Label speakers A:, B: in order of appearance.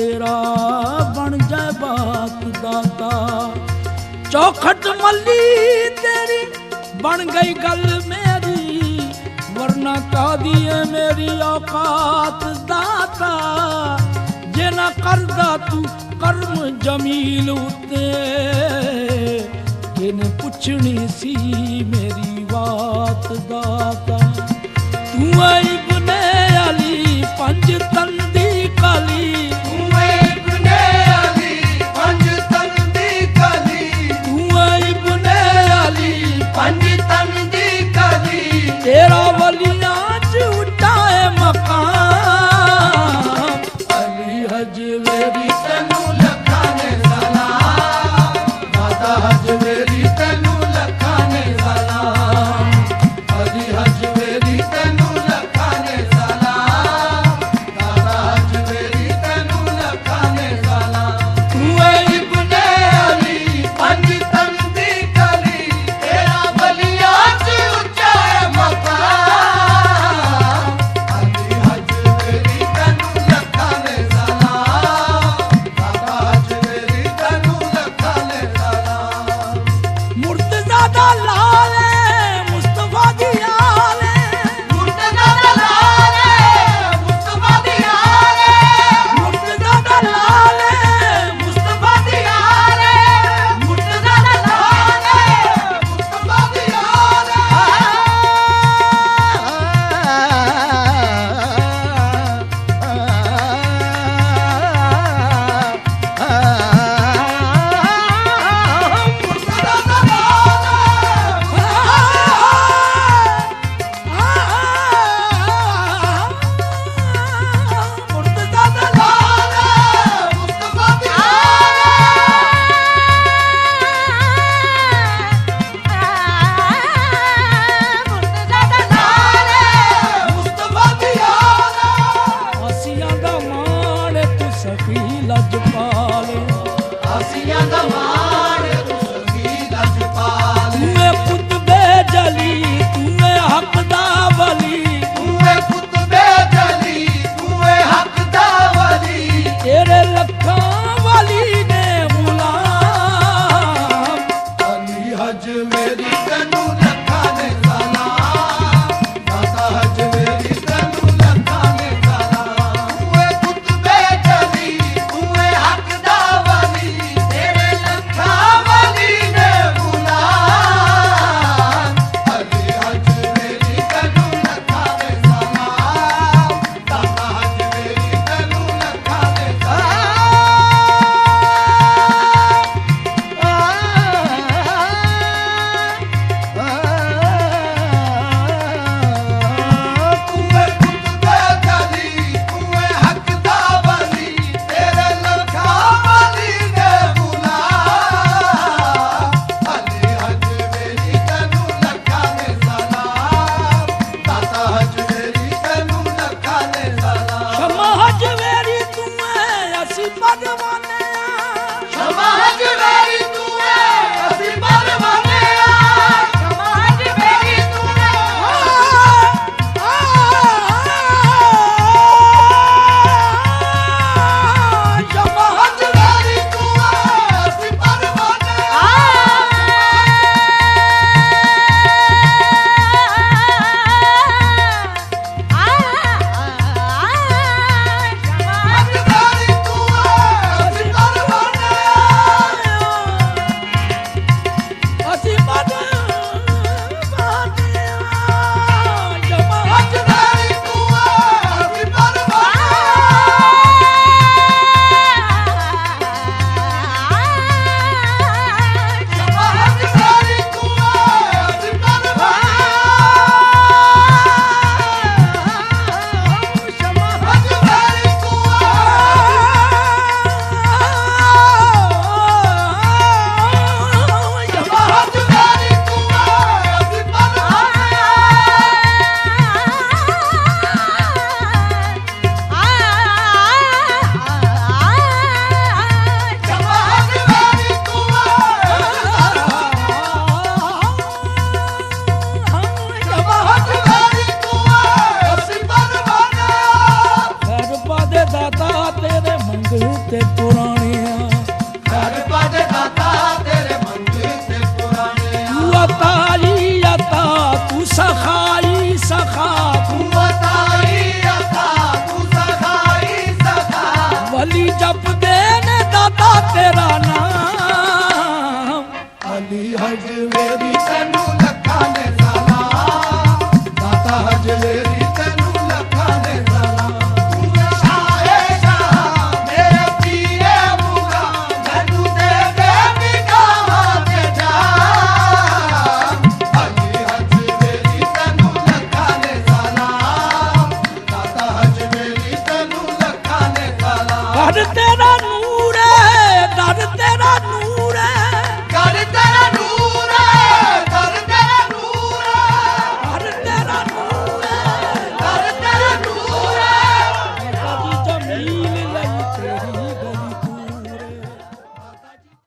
A: तेरा बन जाए बात दाता। चौखट मल्ली तेरी बन गई गल मेरी, वरना का दिए मेरी औकात दाता। जे ना करदा तू कर्म जमील उते, किन पुछनी सी मेरी बात दाता। तू इब्ने अली पंज तंदी काली,
B: तू इब्ने अली पंज तंदी काली,
A: तू इब्ने अली
B: पंज तंदी काली।
A: तेरा वलियां च उच्चा है मकाम, अली हजवेरी
B: तैनू लखां ने सलाम, दादा हजवेरी तैनू लखां ने सलाम, अली हजवेरी तैनू लखां ने सलाम, दादा हजवेरी तैनू लखां ने सलाम। तू इब्ने अली पंज तंदी काली, तेरा वलियां च उच्चा है मकाम, अली हजवेरी तैनू लखां ने सलाम, दादा हजवेरी तैनू लखां ने सलाम।
A: मुर्तज़ा दा लाल मुस्तफा दी आल,
B: मुर्तज़ा दा लाल मुस्तफा दी आल,
A: मुर्तज़ा दा लाल
B: मुस्तफा दी आल, मुर्तज़ा दा लाल मुस्तफा दी आल। मुर्तज़ा दा
A: मुर्तज़ा दा
B: लाल मुस्तफा दी मुस्तफा दी आल।
A: आसियां दा मान तू सखी लजपाल,
B: आसियां दा मान